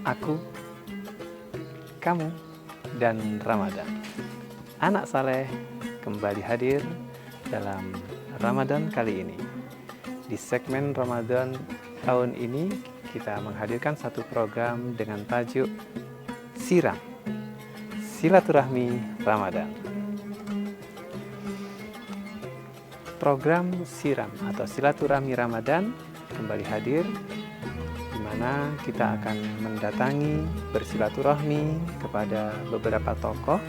Aku, kamu, dan Ramadan. Anak saleh kembali hadir dalam Ramadan kali ini. Di segmen Ramadan tahun ini, kita menghadirkan satu program dengan tajuk Siram, Silaturahmi Ramadan. Program Siram atau Silaturahmi Ramadan kembali hadir, di mana kita akan mendatangi bersilaturahmi kepada beberapa tokoh,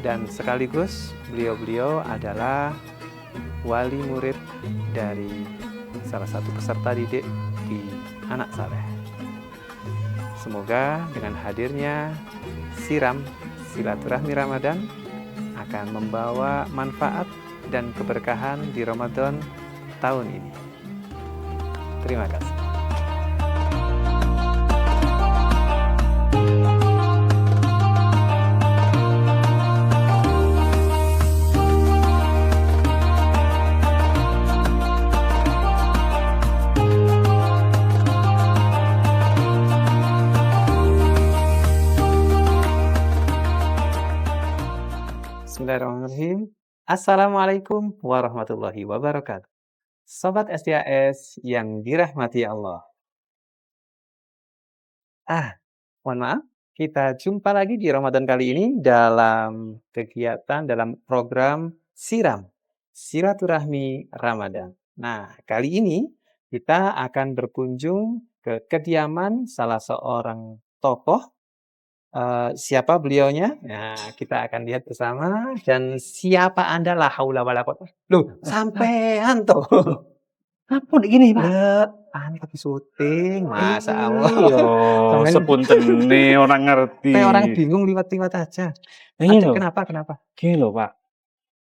dan sekaligus beliau-beliau adalah wali murid dari salah satu peserta didik di Anak Saleh. Semoga dengan hadirnya Siram Silaturahmi Ramadan akan membawa manfaat dan keberkahan di Ramadan tahun ini. Terima kasih. Bismillahirrahmanirrahim. Assalamualaikum warahmatullahi wabarakatuh. Sobat SDAS yang dirahmati Allah. Mohon maaf, kita jumpa lagi di Ramadan kali ini dalam kegiatan, dalam program Siram, Silaturahmi Ramadan. Nah, kali ini kita akan berkunjung ke kediaman salah seorang tokoh. Siapa beliaunya? Nah, kita akan lihat bersama. Dan siapa Anda? La haula wala quwwata. Loh, sampean toh. Apa gini, Pak? Anda lagi syuting, masa Allah. Iya, sepunten nih orang ngerti. Kayak orang bingung liwat-liwat aja. Ini loh, Kenapa? gini loh, Pak.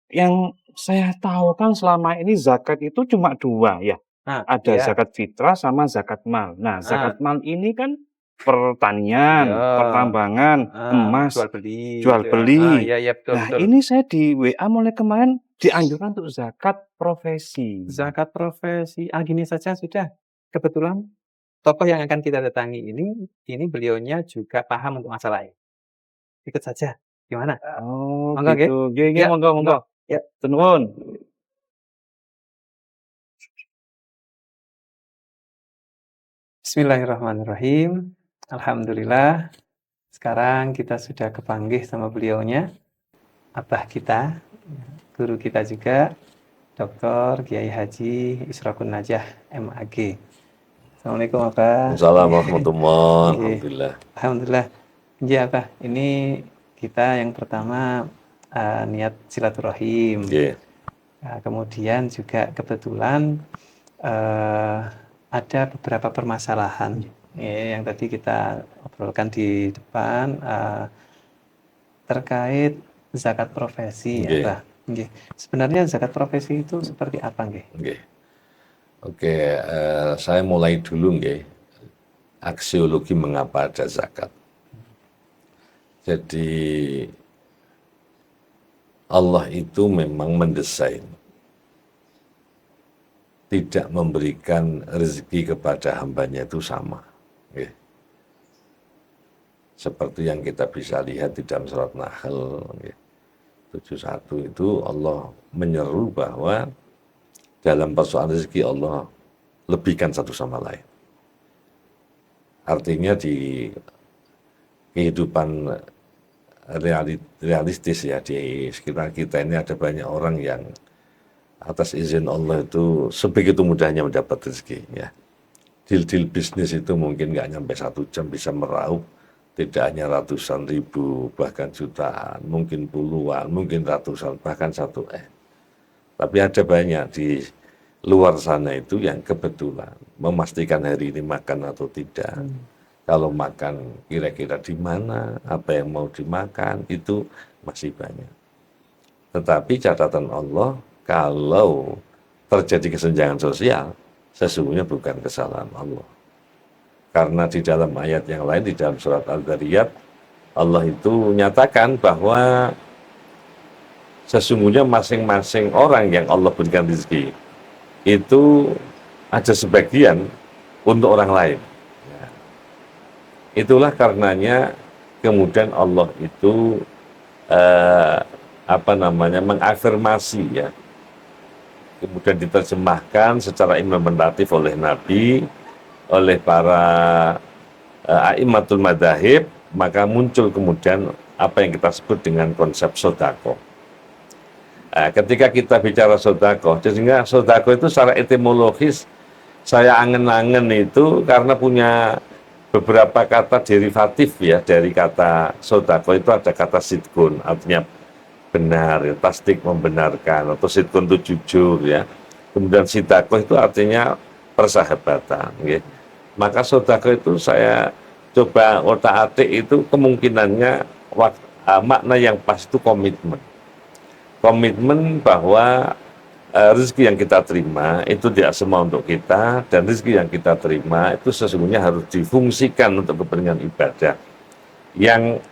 Yang saya tahu kan selama ini zakat itu cuma dua ya. Ada Iya. zakat fitrah sama zakat mal. Nah, zakat mal ini kan pertanian, pertambangan, emas, jual beli. Iya, betul, Nah, betul. ini saya di WA mulai kemarin dianjurkan untuk zakat profesi. Zakat profesi. Gini saja sudah. Kebetulan tokoh yang akan kita datangi ini beliaunya juga paham untuk masalah ini. Ikut saja. Gimana? Oh, Monggo, gitu. Nggih, Ya, monggo. Ya. Nuwun. Bismillahirrahmanirrahim. Alhamdulillah. Sekarang kita sudah kepanggih sama beliaunya. Abah kita, guru kita juga, Dr. Kiai Haji Isrokun Najah MAG. Assalamualaikum Abah. Assalamualaikum warahmatullahi wabarakatuh. Alhamdulillah. Ya Abah, ini kita yang pertama niat silaturahim. Kemudian juga kebetulan ada beberapa permasalahan yang tadi kita obrolkan di depan terkait zakat profesi. Ya, sebenarnya zakat profesi itu seperti apa, nggih? Oke, saya mulai dulu nggih. Aksiologi mengapa ada zakat. Jadi Allah itu memang mendesain tidak memberikan rezeki kepada hambanya itu sama. Okay. Seperti yang kita bisa lihat di dalam surat Nahl 71 itu Allah menyeru bahwa dalam persoalan rezeki Allah lebihkan satu sama lain. Artinya di kehidupan realistis ya, di sekitar kita ini ada banyak orang yang atas izin Allah itu sebegitu mudahnya mendapat rezeki ya. Deal bisnis itu mungkin nggak nyampe 1 jam bisa meraup tidak hanya ratusan ribu bahkan jutaan, mungkin puluhan, mungkin ratusan bahkan 1 M. Tapi ada banyak di luar sana itu yang kebetulan memastikan hari ini makan atau tidak. Kalau makan kira-kira di mana, apa yang mau dimakan itu masih banyak. Tetapi catatan Allah, kalau terjadi kesenjangan sosial, sesungguhnya bukan kesalahan Allah. Karena di dalam ayat yang lain, di dalam surat Al-Dzariyat, Allah itu menyatakan bahwa sesungguhnya masing-masing orang yang Allah berikan rezeki, itu ada sebagian untuk orang lain. Ya. Itulah karenanya kemudian Allah itu mengafirmasi ya, kemudian diterjemahkan secara implementatif oleh Nabi, oleh para a'immatul madzhab, maka muncul kemudian apa yang kita sebut dengan konsep sodako. Ketika kita bicara sodako, sehingga sodako itu secara etimologis saya angen-angen itu karena punya beberapa kata derivatif ya dari kata sodako. Itu ada kata sidkun, artinya benar, ya, tasdik membenarkan, atau sidkun itu jujur ya. Kemudian sidako itu artinya persahabatan. Ya. Maka sodako itu saya coba otak-atik itu kemungkinannya makna yang pas itu komitmen. Komitmen bahwa rezeki yang kita terima itu tidak semua untuk kita, dan rezeki yang kita terima itu sesungguhnya harus difungsikan untuk kepentingan ibadah yang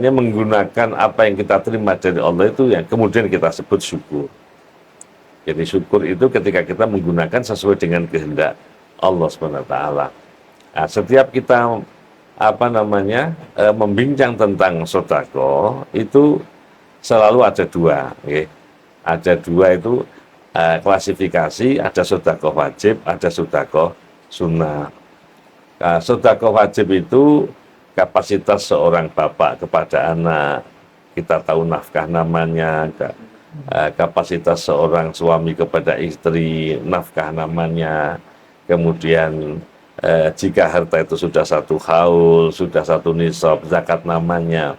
menggunakan apa yang kita terima dari Allah itu yang kemudian kita sebut syukur. Jadi syukur itu ketika kita menggunakan sesuai dengan kehendak Allah SWT. Nah, setiap kita membincang tentang sodako itu selalu ada dua, okay? Ada dua itu klasifikasi, ada sodako wajib, ada sodako sunnah. Sodako wajib itu kapasitas seorang bapak kepada anak, kita tahu nafkah namanya, kapasitas seorang suami kepada istri, nafkah namanya, kemudian jika harta itu sudah 1 haul, sudah 1 nisab, zakat namanya.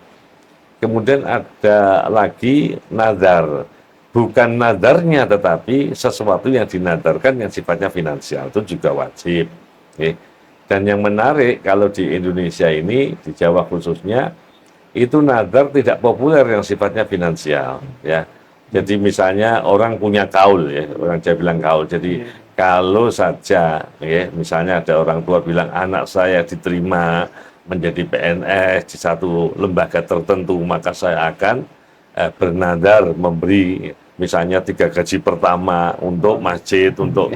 Kemudian ada lagi nazar, bukan nadarnya tetapi sesuatu yang dinadarkan yang sifatnya finansial, itu juga wajib. Dan yang menarik kalau di Indonesia ini, di Jawa khususnya, itu nazar tidak populer yang sifatnya finansial. Ya. Jadi misalnya orang punya kaul, ya, orang Jawa bilang kaul, jadi kalau saja, ya, misalnya ada orang tua bilang anak saya diterima menjadi PNS di satu lembaga tertentu, maka saya akan bernadar memberi misalnya 3 gaji pertama untuk masjid, untuk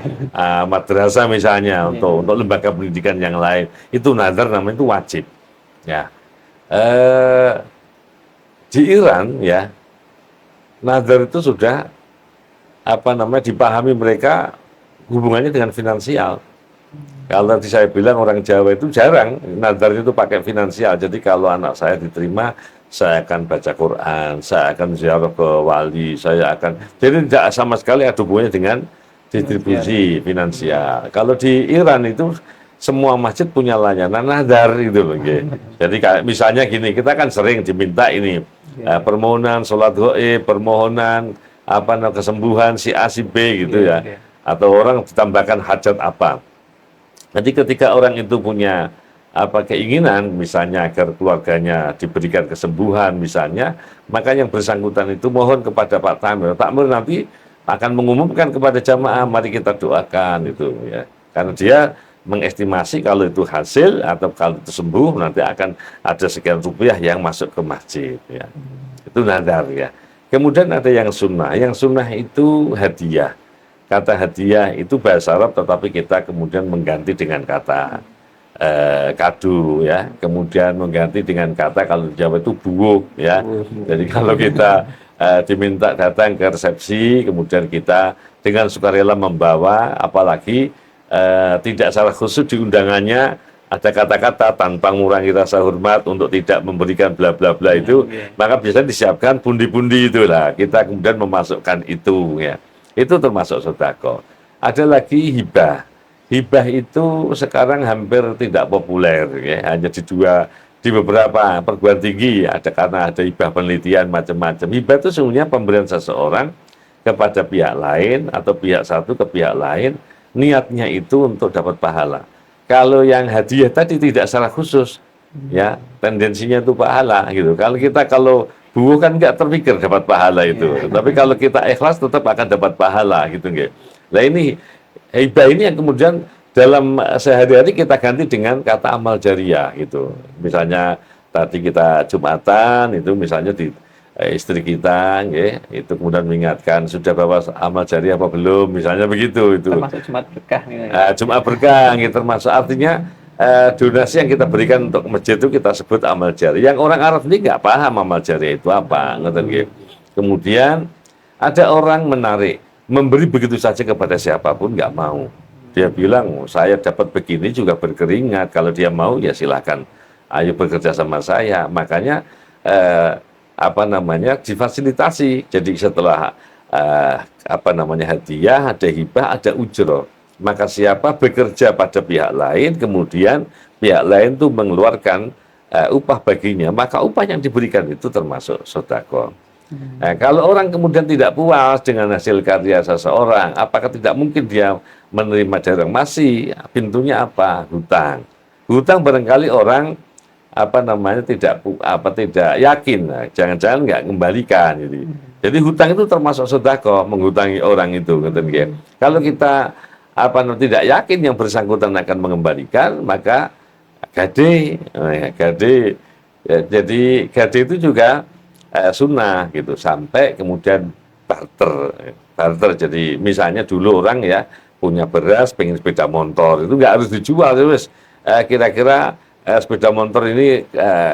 madrasah misalnya, untuk lembaga pendidikan yang lain. Itu nadar namanya itu wajib. Ya, di Iran ya nadar itu sudah dipahami mereka hubungannya dengan finansial. Kalau tadi saya bilang orang Jawa itu jarang nadar itu pakai finansial. Jadi kalau anak saya diterima, saya akan baca Quran, saya akan ziarah ke wali, saya akan. Jadi tidak sama sekali ada hubungannya dengan distribusi finansial. Kalau di Iran itu semua masjid punya layanan nadar itu loh. Jadi misalnya gini, kita kan sering diminta ini permohonan sholat gaib, permohonan kesembuhan si A si B gitu ya. Atau orang ditambahkan hajat apa. Nanti ketika orang itu punya keinginan misalnya agar keluarganya diberikan kesembuhan misalnya, maka yang bersangkutan itu mohon kepada Pak Tamir. Pak Tamir nanti akan mengumumkan kepada jamaah, mari kita doakan itu ya. Karena dia mengestimasi kalau itu hasil atau kalau itu sembuh nanti akan ada sekian rupiah yang masuk ke masjid ya. Itu nadar ya. Kemudian ada yang sunnah. Yang sunnah itu hadiah. Kata hadiah itu bahasa Arab, tetapi kita kemudian mengganti dengan kata kado ya. Kemudian mengganti dengan kata kalau di Jawa itu buuk ya. Jadi kalau kita diminta datang ke resepsi, kemudian kita dengan sukarela membawa, apalagi tidak salah khusus di undangannya ada kata-kata tanpa mengurangi rasa hormat untuk tidak memberikan bla bla bla itu, maka biasanya disiapkan pundi-pundi itulah. Kita kemudian memasukkan itu ya. Itu termasuk sedekah. Ada lagi hibah. Hibah itu sekarang hampir tidak populer ya, hanya di beberapa perguruan tinggi ada, karena ada hibah penelitian macam-macam. Hibah itu sebenarnya pemberian seseorang kepada pihak lain atau pihak satu ke pihak lain, niatnya itu untuk dapat pahala. Kalau yang hadiah tadi tidak secara khusus ya, tendensinya itu pahala gitu. Kalau buah kan nggak terpikir dapat pahala itu, tapi kalau kita ikhlas tetap akan dapat pahala gitu nggak. Nah ini hibah ini yang kemudian dalam sehari-hari kita ganti dengan kata amal jariah gitu. Misalnya tadi kita Jumatan itu misalnya istri kita, itu kemudian mengingatkan sudah bawa amal jariah apa belum, misalnya begitu itu. Termasuk Jumat berkah nih. Jumat berkah, termasuk artinya donasi yang kita berikan untuk masjid itu kita sebut amal jariah. Yang orang Arab ini nggak paham amal jariah itu apa, Kemudian ada orang menarik, memberi begitu saja kepada siapapun nggak mau. Dia bilang, saya dapat begini juga berkeringat. Kalau dia mau ya silakan, ayo bekerja sama saya. Makanya difasilitasi. Jadi setelah hadiah, ada hibah, ada ujroh. Maka siapa bekerja pada pihak lain, kemudian pihak lain tuh mengeluarkan upah baginya, maka upah yang diberikan itu termasuk sedekah. Nah, kalau orang kemudian tidak puas dengan hasil karya seseorang, apakah tidak mungkin dia menerima dari masih? Pintunya apa? Hutang. Hutang barangkali orang tidak yakin, jangan-jangan nggak kembalikan. Jadi hutang itu termasuk sedekah, menghutangi orang itu. Kalau kita tidak yakin yang bersangkutan akan mengembalikan, maka gade. Jadi gade itu juga sunnah gitu, sampai kemudian barter. Jadi misalnya dulu orang ya punya beras, pengen sepeda motor, itu nggak harus dijual terus. Kira-kira sepeda motor ini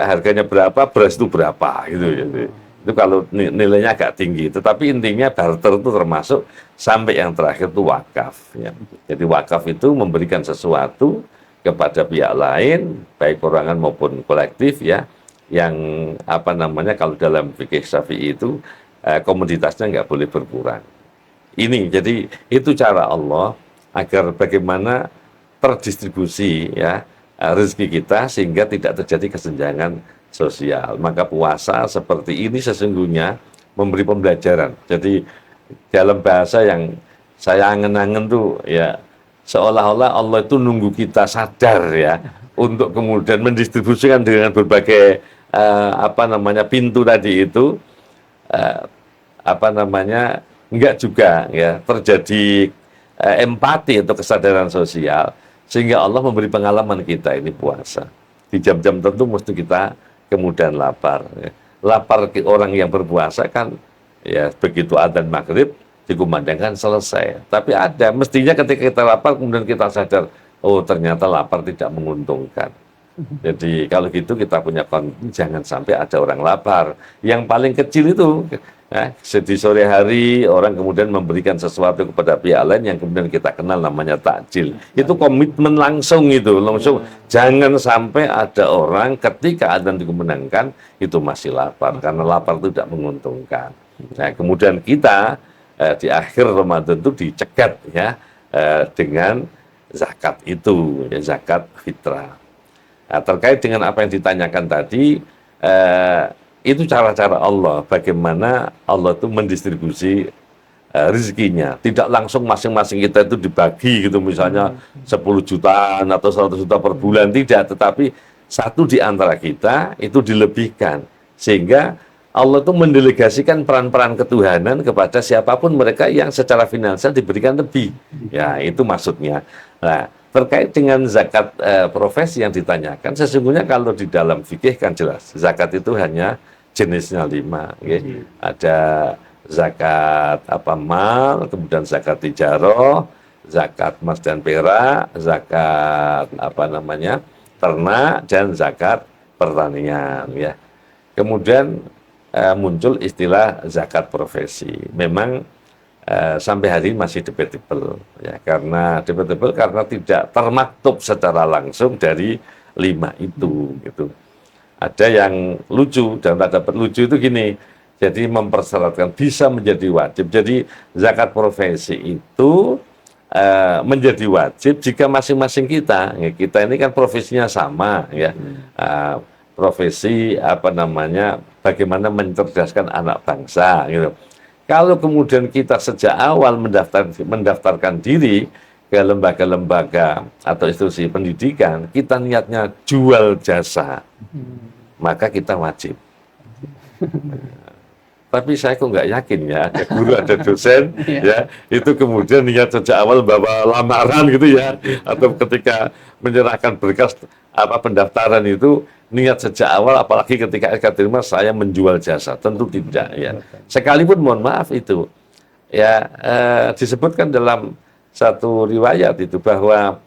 harganya berapa, beras itu berapa gitu. Itu kalau nilainya agak tinggi. Tetapi intinya barter itu termasuk sampai yang terakhir itu wakaf. Ya. Jadi wakaf itu memberikan sesuatu kepada pihak lain, baik perorangan maupun kolektif ya, yang kalau dalam fikih Syafi'i itu komoditasnya nggak boleh berkurang. Ini jadi itu cara Allah agar bagaimana terdistribusi ya rezeki kita sehingga tidak terjadi kesenjangan sosial. Maka puasa seperti ini sesungguhnya memberi pembelajaran. Jadi dalam bahasa yang saya angen-angen tuh ya, seolah-olah Allah itu nunggu kita sadar ya untuk kemudian mendistribusikan dengan berbagai pintu tadi itu enggak juga ya terjadi empati atau kesadaran sosial, sehingga Allah memberi pengalaman kita ini puasa di jam-jam tertentu mesti kita kemudian lapar ya. Lapar orang yang berpuasa kan ya begitu adzan maghrib dikumandangkan selesai, tapi ada mestinya ketika kita lapar kemudian kita sadar, oh ternyata lapar tidak menguntungkan. Jadi kalau gitu kita punya konten, jangan sampai ada orang lapar. Yang paling kecil itu, di sore hari orang kemudian memberikan sesuatu kepada pihak lain yang kemudian kita kenal namanya takjil. Itu komitmen langsung itu, Jangan sampai ada orang ketika adzan dikumandangkan itu masih lapar, karena lapar itu tidak menguntungkan. Nah, kemudian kita di akhir Ramadan itu dicegat ya dengan zakat itu, ya, zakat fitrah. Nah, terkait dengan apa yang ditanyakan tadi, itu cara-cara Allah, bagaimana Allah itu mendistribusi rezekinya. Tidak langsung masing-masing kita itu dibagi gitu, misalnya 10 jutaan atau 100 juta per bulan, tidak. Tetapi satu di antara kita itu dilebihkan. Sehingga Allah itu mendelegasikan peran-peran ketuhanan kepada siapapun mereka yang secara finansial diberikan lebih. Ya, itu maksudnya. Nah, terkait dengan zakat profesi yang ditanyakan, sesungguhnya kalau di dalam fikih kan jelas, zakat itu hanya jenisnya 5. Okay? Ada zakat mal, kemudian zakat tijaroh, zakat emas dan perak, zakat ternak, dan zakat pertanian. Ya. Kemudian muncul istilah zakat profesi. Memang sampai hari ini masih debatable ya, karena tidak termaktub secara langsung dari 5 itu gitu. Ada yang lucu, dan dapat lucu itu gini, jadi mempersyaratkan bisa menjadi wajib. Jadi zakat profesi itu menjadi wajib jika masing-masing kita ini kan profesinya sama ya, profesi bagaimana mencerdaskan anak bangsa gitu. Kalau kemudian kita sejak awal mendaftarkan diri ke lembaga-lembaga atau institusi pendidikan, kita niatnya jual jasa, maka kita wajib. tapi saya kok nggak yakin ya, ada guru, ada dosen, ya, itu kemudian niat sejak awal bawa lamaran gitu ya, atau ketika menyerahkan berkas pendaftaran itu niat sejak awal, apalagi ketika SK terima saya menjual jasa, tentu tidak ya. Sekalipun mohon maaf itu, ya disebutkan dalam satu riwayat itu bahwa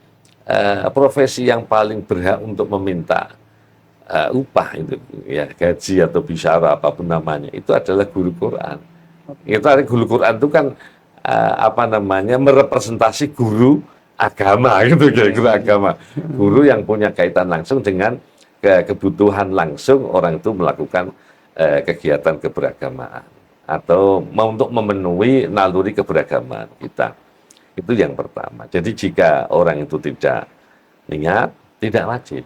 profesi yang paling berhak untuk meminta upah itu ya, gaji atau bisyara apapun namanya, itu adalah guru Quran. Itu guru Quran itu kan merepresentasi guru agama gitu, guru agama, guru yang punya kaitan langsung dengan kebutuhan langsung orang itu melakukan kegiatan keberagamaan atau untuk memenuhi naluri keberagamaan kita. Itu yang pertama. Jadi jika orang itu tidak niat, tidak wajib.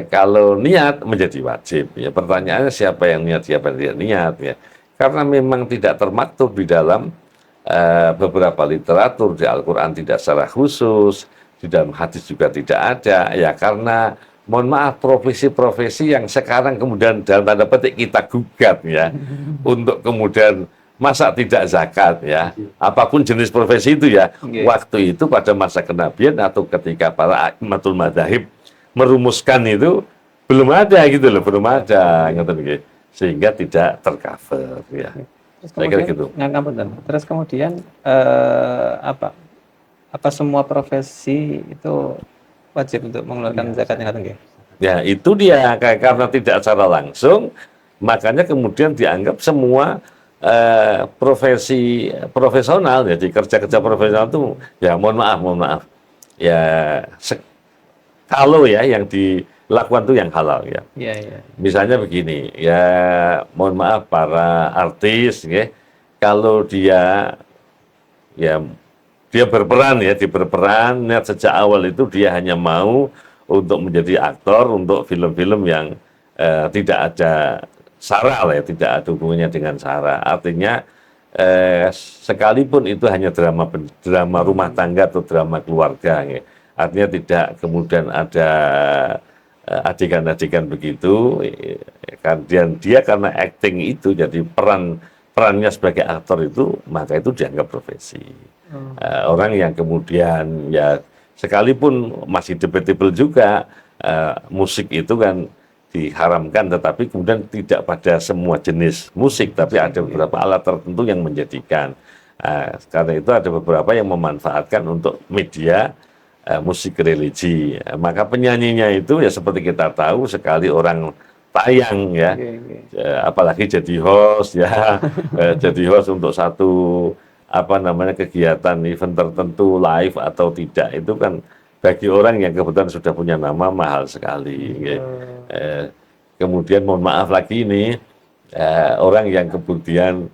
Kalau niat menjadi wajib. Ya, pertanyaannya siapa yang niat, siapa yang tidak niat. Ya. Karena memang tidak termaktub di dalam beberapa literatur, di Al-Quran tidak secara khusus, di dalam hadis juga tidak ada. Ya karena mohon maaf, profesi-profesi yang sekarang kemudian dalam tanda petik kita gugat ya, untuk kemudian masa tidak zakat ya, apapun jenis profesi itu ya, waktu itu pada masa kenabian atau ketika para a'immatul madzhab merumuskan itu belum ada gitu loh, belum ada gitu, sehingga tidak tercover ya. Saya kira gitu. Terus kemudian apa semua profesi itu wajib untuk mengeluarkan zakatnya atau enggak? Ya itu dia, karena tidak secara langsung, makanya kemudian dianggap semua profesi profesional, jadi kerja-kerja profesional itu ya mohon maaf ya kalau ya yang dilakukan itu yang halal ya. Misalnya begini ya, mohon maaf para artis ya, kalau dia berperan ya, berperan niat sejak awal itu dia hanya mau untuk menjadi aktor untuk film-film yang tidak ada sara lah ya, tidak ada hubungannya dengan sara. Artinya sekalipun itu hanya drama rumah tangga atau drama keluarga ya. Artinya tidak kemudian ada adegan-adegan begitu, dan dia karena acting itu jadi perannya sebagai aktor itu, maka itu dianggap profesi. Orang yang kemudian ya sekalipun masih debatable juga, musik itu kan diharamkan, tetapi kemudian tidak pada semua jenis musik, tapi ada beberapa alat tertentu yang menjadikan. Karena itu ada beberapa yang memanfaatkan untuk media musik religi. Maka penyanyinya itu ya seperti kita tahu sekali orang tayang ya, apalagi jadi host ya, jadi host untuk satu kegiatan event tertentu live atau tidak, itu kan bagi orang yang kebetulan sudah punya nama mahal sekali. Kemudian mohon maaf lagi ini orang yang kemudian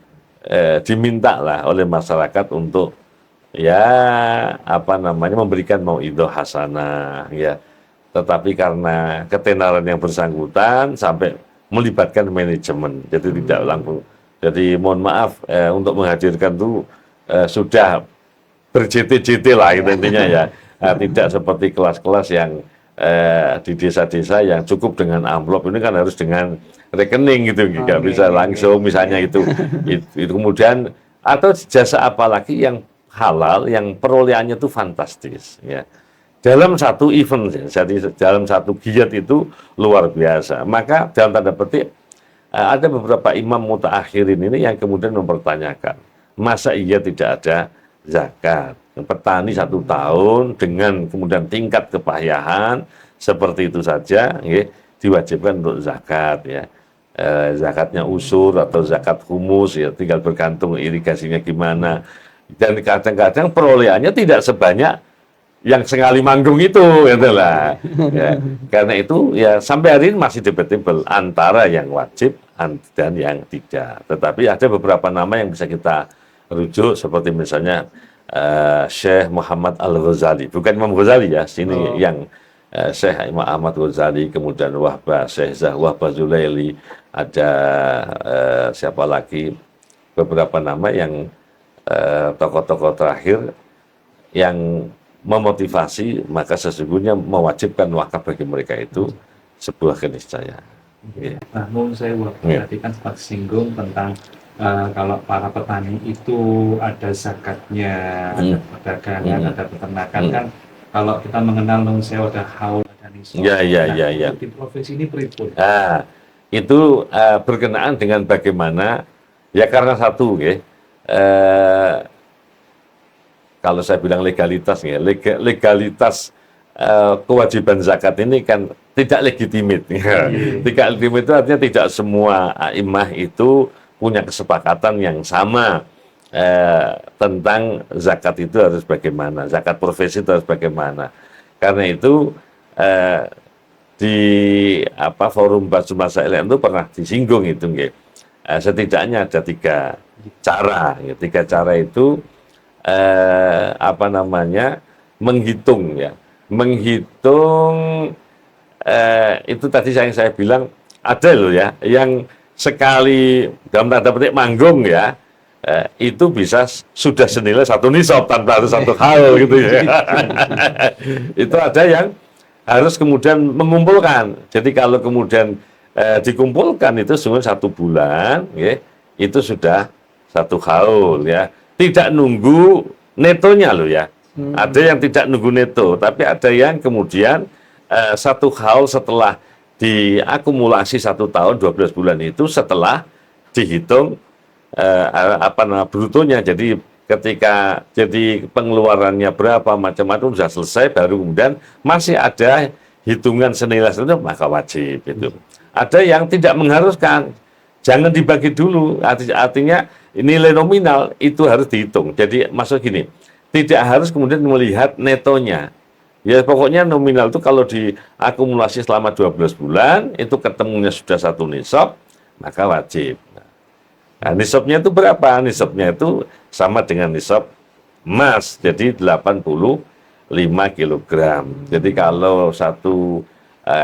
diminta lah oleh masyarakat untuk memberikan mauidhah hasanah ya, tetapi karena ketenaran yang bersangkutan sampai melibatkan manajemen, jadi tidak langsung. Jadi mohon maaf untuk menghadirkan itu sudah ber-JT-JT lah intinya ya. Tidak seperti kelas-kelas yang di desa-desa yang cukup dengan amplop, ini kan harus dengan rekening gitu, nggak bisa langsung misalnya itu kemudian, atau jasa apalagi yang halal yang perolehannya itu fantastis ya. Dalam satu event, jadi dalam satu giat itu luar biasa. Maka dalam tanda petik ada beberapa imam mutaakhirin ini yang kemudian mempertanyakan, masa iya tidak ada zakat? Petani 1 tahun dengan kemudian tingkat kepayahan seperti itu saja ya, diwajibkan untuk zakat ya. Zakatnya usur atau zakat humus ya, tinggal bergantung irigasinya gimana. Dan kadang-kadang perolehannya tidak sebanyak yang sekali manggung itu, gitu lah. Ya, karena itu ya sampai hari ini masih debatable antara yang wajib dan yang tidak. Tetapi ada beberapa nama yang bisa kita rujuk, seperti misalnya Syekh Muhammad Al-Ghazali, bukan Imam Ghazali ya, sini yang Syekh Muhammad Ghazali, kemudian Syekh Wahbah Zulaili, ada siapa lagi, beberapa nama yang tokoh-tokoh terakhir yang memotivasi, maka sesungguhnya mewajibkan wakaf bagi mereka itu sebuah keniscayaan. Nah, menurut saya tadi kan sempat singgung tentang kalau para petani itu ada zakatnya, ada perdagangan, ada peternakan kan. Kalau kita mengenal Nung Sewu ada haul, ada nisab. Ya. Di provinsi ini pripun? Itu berkenaan dengan bagaimana, ya karena satu, ya, kalau saya bilang legalitas, ya, legalitas kewajiban zakat ini kan tidak legitimit. Tidak legitimit itu artinya tidak semua imam itu punya kesepakatan yang sama tentang zakat itu harus bagaimana, zakat profesi itu harus bagaimana. Karena itu di forum Basul Masail itu pernah disinggung itu, setidaknya ada 3 cara. 3 cara itu menghitung, ya, menghitung itu tadi saya bilang ada loh, ya, yang sekali dalam tanda petik manggung, ya, itu bisa sudah senilai 1 nisab tanpa harus 1 hal gitu, ya. Itu ada yang harus kemudian mengumpulkan. Jadi kalau kemudian dikumpulkan itu semua 1 bulan, ya, itu sudah 1 haul, ya. Tidak nunggu netonya loh, ya. Ada yang tidak nunggu neto, tapi ada yang kemudian 1 haul setelah diakumulasi 1 tahun 12 bulan itu setelah dihitung brutonya. Jadi ketika jadi pengeluarannya berapa macam-macam sudah selesai, baru kemudian masih ada hitungan senilai itu, maka wajib itu. Ada yang tidak mengharuskan, jangan dibagi dulu, artinya nilai nominal itu harus dihitung. Jadi maksud gini, tidak harus kemudian melihat netonya. Ya pokoknya nominal itu kalau diakumulasi selama 12 bulan, itu ketemunya sudah 1 nisab, maka wajib. Nah, nisabnya itu berapa? Nisabnya itu sama dengan nisab emas, jadi 85 kilogram. Jadi kalau 1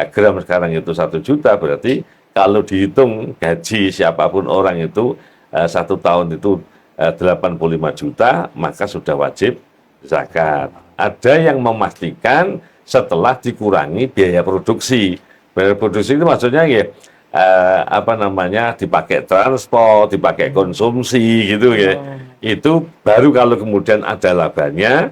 gram sekarang itu 1 juta, berarti kalau dihitung gaji siapapun orang itu 1 tahun itu 85 juta, maka sudah wajib zakat. Ada yang memastikan setelah dikurangi biaya produksi. Biaya produksi itu maksudnya ya dipakai transport, dipakai konsumsi gitu ya. Itu baru kalau kemudian ada labanya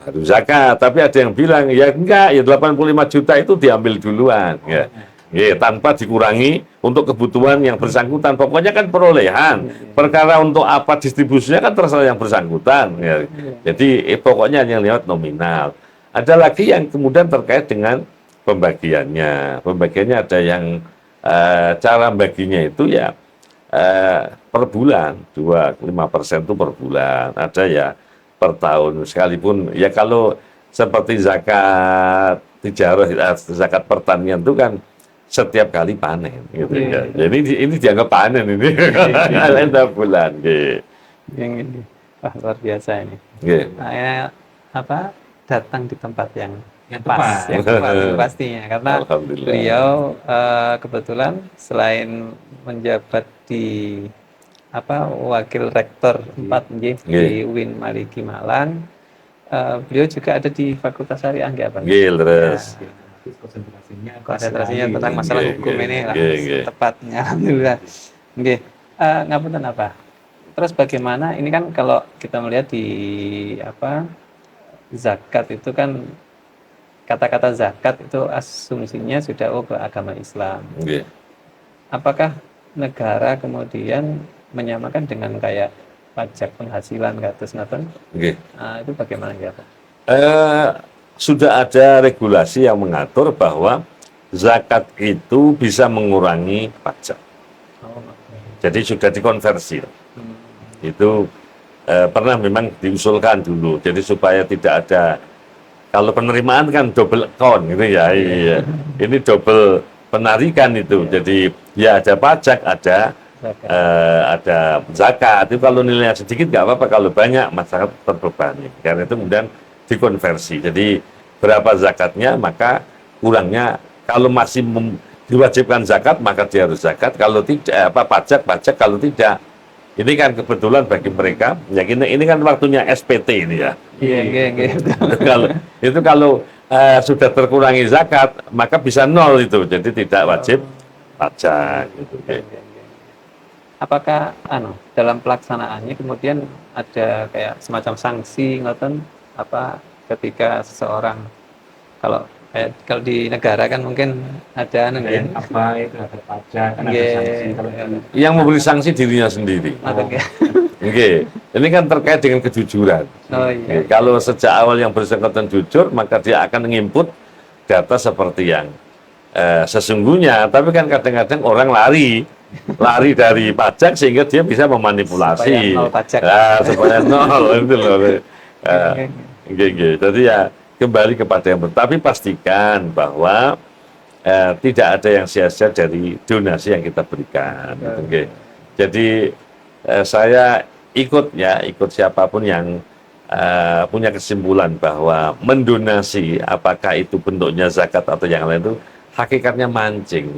baru zakat. Tapi ada yang bilang ya enggak, ya 85 juta itu diambil duluan ya. Ya, tanpa dikurangi untuk kebutuhan yang bersangkutan. Pokoknya kan perolehan. Perkara untuk apa distribusinya kan terserah yang bersangkutan. Ya. Jadi pokoknya yang lewat nominal. Ada lagi yang kemudian terkait dengan pembagiannya. Pembagiannya ada yang cara baginya itu ya per bulan. 5% itu per bulan. Ada ya per tahun. Sekalipun ya kalau seperti zakat tijarah, zakat pertanian itu kan setiap kali panen gitu ya. Jadi ini dianggap panen ini. Lain bulan Yang ini. Wah, luar biasa ini. Nah, datang di tempat yang pas, yang tepat pastinya, karena beliau kebetulan selain menjabat di wakil rektor 4 di UIN Maliki Malang, beliau juga ada di Fakultas Syariah nggih, Pak? Terus konsentrasinya tentang masalah hukum ini lah tepatnya, alhamdulillah. Nggih, ngapunten apa? Terus bagaimana ini kan kalau kita melihat di zakat itu kan kata-kata zakat itu asumsinya sudah ke agama Islam. Apakah negara kemudian menyamakan dengan kayak pajak penghasilan kados ngaten? Itu bagaimana ya, Pak? Sudah ada regulasi yang mengatur bahwa zakat itu bisa mengurangi pajak. Jadi sudah dikonversi. Itu pernah memang diusulkan dulu. Jadi supaya tidak ada, kalau penerimaan kan double account gitu ya. Iya. Ini double penarikan itu. Jadi ya ada pajak, ada zakat. Itu kalau nilainya sedikit nggak apa-apa, kalau banyak masyarakat terbebani. Karena itu kemudian dikonversi. Jadi berapa zakatnya, maka kurangnya kalau masih diwajibkan zakat maka dia harus zakat, kalau tidak pajak kalau tidak. Ini kan kebetulan bagi mereka ya, ini kan waktunya SPT ini ya. Kalau sudah terkurangi zakat maka bisa 0 itu, jadi tidak wajib pajak gitu. Apakah dalam pelaksanaannya kemudian ada kayak semacam sanksi ngoten apa ketika seseorang kalau di negara kan mungkin ada nggih apa itu ada pajak kan ada Nggih. sanksi kalau Yang memberi sanksi dirinya sendiri. ngoten nggih. Oke, ini kan terkait dengan kejujuran. Oh Oke, iya. kalau sejak awal yang bersangkutan jujur, maka dia akan menginput data seperti yang sesungguhnya. Tapi kan kadang-kadang orang lari dari pajak sehingga dia bisa memanipulasi. Supaya nol pajak. Supaya nol itu loh. Oke. Oke. Jadi ya kembali kepada yang tapi pastikan bahwa tidak ada yang sia-sia dari donasi yang kita berikan. Oke. Jadi saya ikut siapapun yang punya kesimpulan bahwa mendonasi apakah itu bentuknya zakat atau yang lain itu hakikatnya mancing.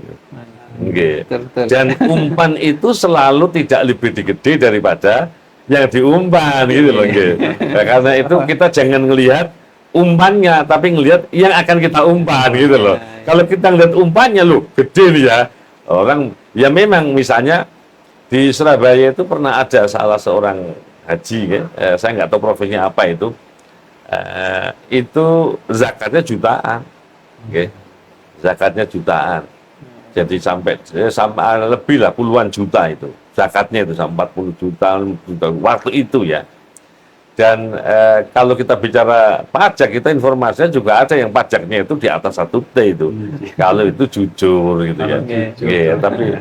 Oke. Betul. Dan umpan itu selalu tidak lebih gede daripada yang diumpan gitu loh. Nah, karena itu kita jangan ngelihat umpannya, tapi ngelihat yang akan kita umpan gitu loh. Kalau kita ngelihat umpannya loh gede nih ya, orang ya memang misalnya di Surabaya itu pernah ada salah seorang haji, saya nggak tahu profilnya apa itu zakatnya jutaan, zakatnya jutaan. Jadi sampai lebih lah puluhan juta itu zakatnya itu sampai 40 juta waktu itu ya. Dan kalau kita bicara pajak, kita informasinya juga ada yang pajaknya itu di atas 1 T itu. Kalau itu jujur gitu ya.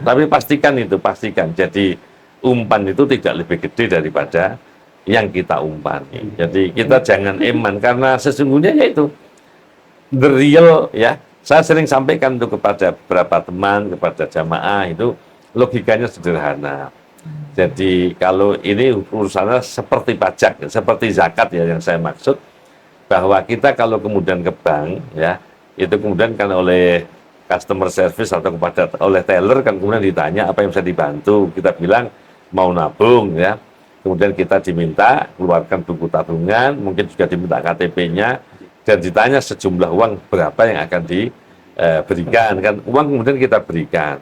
Tapi pastikan. Jadi umpan itu tidak lebih gede daripada yang kita umpan. Jadi kita jangan eman karena sesungguhnya yaitu the real ya. Saya sering sampaikan itu kepada beberapa teman, kepada jamaah itu logikanya sederhana. Jadi kalau ini urusannya seperti pajak, seperti zakat ya yang saya maksud, bahwa kita kalau kemudian ke bank ya, itu kemudian kan oleh customer service atau oleh teller kan kemudian ditanya apa yang bisa dibantu, kita bilang mau nabung ya, kemudian kita diminta keluarkan buku tabungan, mungkin juga diminta KTP-nya, dan ditanya sejumlah uang berapa yang akan diberikan kan, uang kemudian kita berikan.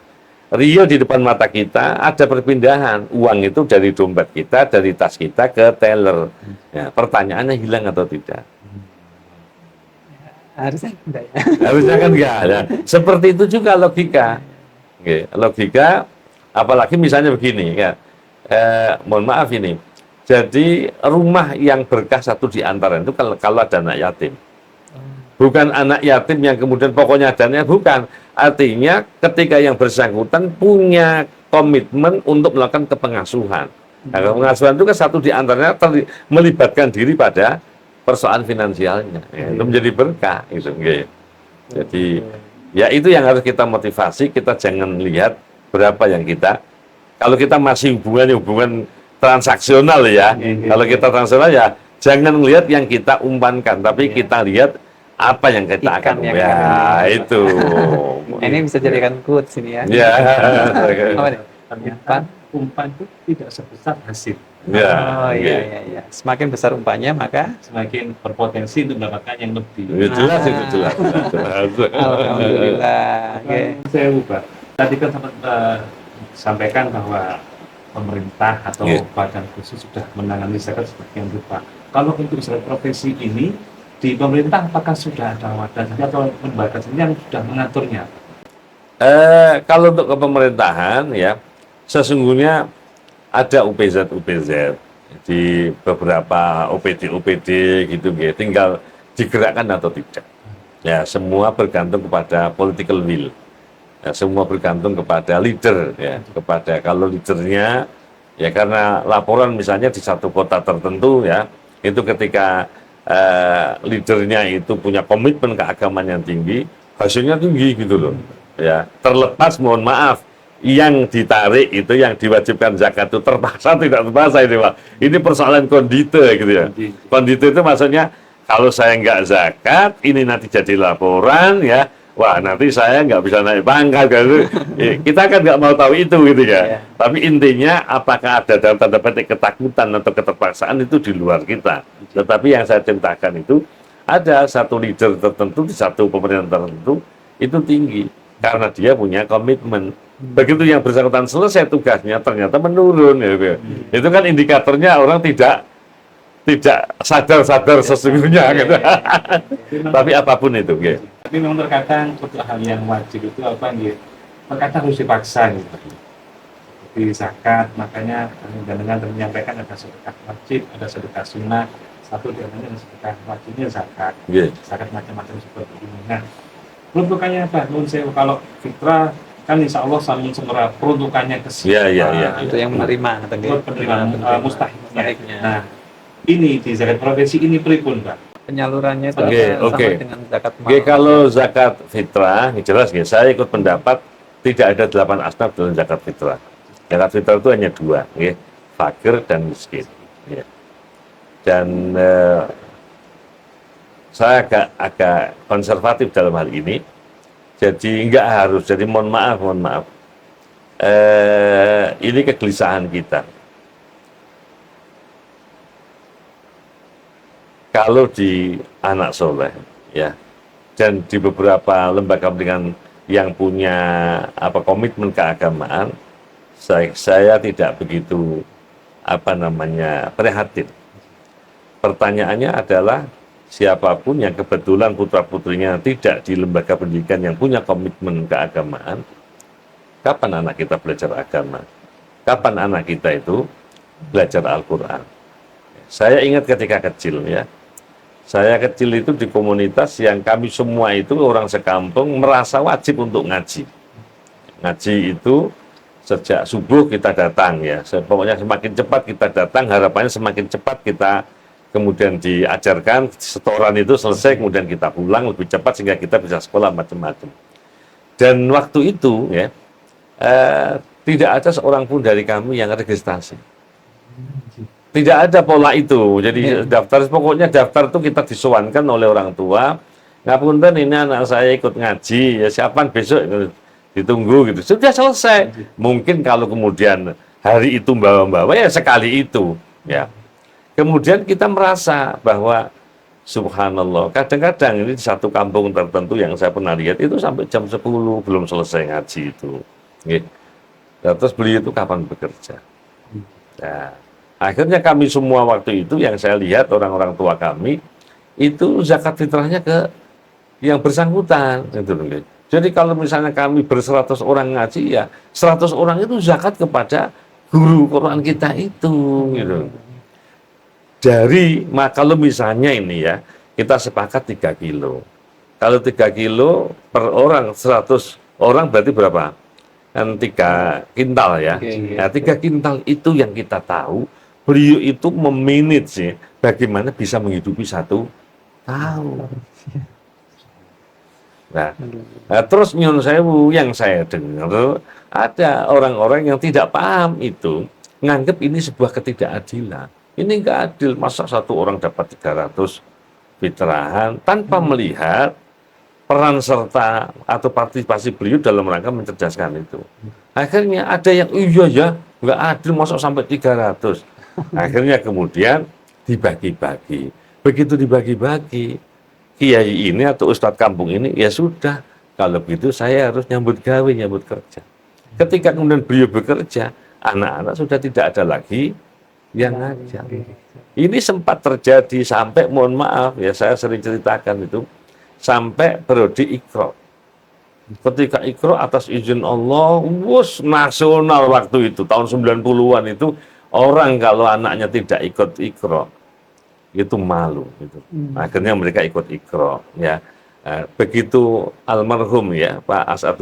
Real di depan mata kita ada perpindahan uang itu dari dompet kita, dari tas kita ke teller. Ya, pertanyaannya hilang atau tidak? Harusnya enggak ya. Harusnya kan enggak. Ya. Seperti itu juga logika. Oke, logika, apalagi misalnya begini ya. Mohon maaf ini. Jadi rumah yang berkah satu di antara itu kalau ada anak yatim. Bukan anak yatim yang kemudian pokoknya adanya, bukan. Artinya ketika yang bersangkutan punya komitmen untuk melakukan kepengasuhan. Nah, kepengasuhan itu kan satu di antaranya melibatkan diri pada persoalan finansialnya. Ya, itu menjadi berkah. Gitu. Jadi ya itu yang harus kita motivasi, kita jangan lihat berapa yang kita, kalau kita masih hubungan transaksional ya, kalau kita transaksional ya jangan melihat yang kita umpankan, tapi kita lihat apa yang kita akan itu. Ini bisa jadikan quotes sini ya. Ya. Apa nih? Ternyata umpan itu tidak sebesar hasil. Ya. Oh iya. Semakin besar umpannya maka Semakin berpotensi untuk mendapatkan yang lebih. Jelas itu jelas. alhamdulillah. Oke. Saya ubah. Tadi kan sempat sampaikan bahwa pemerintah atau badan khusus sudah menangani zakat sebagian rupa. Kalau untuk zakat profesi ini di pemerintah apakah sudah ada wadah atau lembaga yang sudah mengaturnya? Kalau untuk kepemerintahan ya sesungguhnya ada UPZ di beberapa OPD gitu ya, tinggal digerakkan atau tidak. Ya semua bergantung kepada political will. Ya, semua bergantung kepada leader ya, kepada kalau leadernya ya karena laporan misalnya di satu kota tertentu ya itu ketika leadernya itu punya komitmen keagamaan yang tinggi, hasilnya tinggi gitu loh. Ya, terlepas mohon maaf yang ditarik itu yang diwajibkan zakat itu terpaksa tidak terpaksa ini Pak. Ini persoalan kondite gitu ya. Kondite itu maksudnya kalau saya nggak zakat ini nanti jadi laporan ya. Wah nanti saya nggak bisa naik pangkat gitu. Kita kan nggak mau tahu itu gitu ya. Tapi intinya apakah ada dalam tanda petik ketakutan atau keterpaksaan itu di luar kita. Tetapi yang saya ceritakan itu ada satu leader tertentu di satu pemerintahan tertentu itu tinggi. karena dia punya komitmen. Begitu yang bersangkutan selesai tugasnya ternyata menurun, gitu. Itu kan indikatornya orang tidak sadar sesungguhnya, gitu. Tapi apapun itu, gitu. Tapi memang terkadang untuk hal yang wajib itu apa gitu, terkadang harus dipaksa gitu. Di zakat, makanya dengan menyampaikan ada sedekah wajib, ada sedekah sunnah. Satu di antaranya sedekah wajibnya zakat. Zakat macam-macam seperti ini. Nah, peruntukannya apa? Nun sewu, kalau fitrah kan insya Allah saling semera peruntukannya ke siapa? Itu yang menerima, penerimaan mustahiknya. Nah, ini di zakat profesi ini pripun, Pak? Penyalurannya itu sama dengan zakat mal. Kalau zakat fitrah, jelas saya ikut pendapat tidak ada 8 asnaf dalam zakat fitrah. Zakat fitrah itu hanya 2, fakir dan miskin. Dan saya agak konservatif dalam hal ini. Jadi enggak harus. Jadi mohon maaf. Ini kegelisahan kita. Kalau di anak soleh, ya, dan di beberapa lembaga pendidikan yang punya komitmen keagamaan, saya tidak begitu prihatin. Pertanyaannya adalah siapapun yang kebetulan putra-putrinya tidak di lembaga pendidikan yang punya komitmen keagamaan, kapan anak kita belajar agama? Kapan anak kita itu belajar Al-Quran? Saya ingat ketika kecil, ya. Saya kecil itu di komunitas yang kami semua itu orang sekampung merasa wajib untuk ngaji. Ngaji itu sejak subuh kita datang, ya. Pokoknya semakin cepat kita datang, harapannya semakin cepat kita kemudian diajarkan, setoran itu selesai, kemudian kita pulang lebih cepat sehingga kita bisa sekolah macam-macam. Dan waktu itu, ya, tidak ada seorang pun dari kami yang registrasi. Tidak ada pola itu. Jadi pokoknya daftar itu kita disowankan oleh orang tua. Ngapunten ini anak saya ikut ngaji, ya siapa besok ditunggu gitu. Sudah selesai. Mungkin kalau kemudian hari itu bawa-bawa ya sekali itu, ya. Kemudian kita merasa bahwa subhanallah, kadang-kadang ini di satu kampung tertentu yang saya pernah lihat itu sampai jam 10 belum selesai ngaji itu. Nah, terus beliau itu kapan bekerja? Nah, akhirnya kami semua waktu itu yang saya lihat orang-orang tua kami itu zakat fitrahnya ke yang bersangkutan. Jadi kalau misalnya kami ber-100 orang ngaji, ya 100 orang itu zakat kepada guru Quran kita itu, gitu. Kalau misalnya ini, ya, kita sepakat 3 kilo. Kalau 3 kilo per orang 100 orang berarti berapa? Kan 3 kintal, ya. Nah, 3 kintal itu yang kita tahu, beliau itu memanage bagaimana bisa menghidupi 1 tahun. Nah, terus nyun sewu yang saya dengar ada orang-orang yang tidak paham itu, nganggap ini sebuah ketidakadilan. Ini nggak adil, masa 1 orang dapat 300 fitrahan tanpa melihat peran serta atau partisipasi beliau dalam rangka mencerdaskan itu. Akhirnya ada yang iya ya, nggak adil masa sampai 300. Akhirnya kemudian dibagi-bagi. Begitu dibagi-bagi, kiai ini atau ustadz kampung ini, ya sudah, kalau begitu saya harus nyambut gawe, nyambut kerja. Ketika kemudian beliau bekerja, anak-anak sudah tidak ada lagi yang ngajar. Ini sempat terjadi sampai, mohon maaf ya, saya sering ceritakan itu, sampai periode Iqra. Ketika Iqra atas izin Allah, nasional waktu itu, tahun 90-an itu, orang kalau anaknya tidak ikut Iqra, itu malu. Gitu. Akhirnya mereka ikut Iqra. Ya. Begitu almarhum, ya, Pak Asad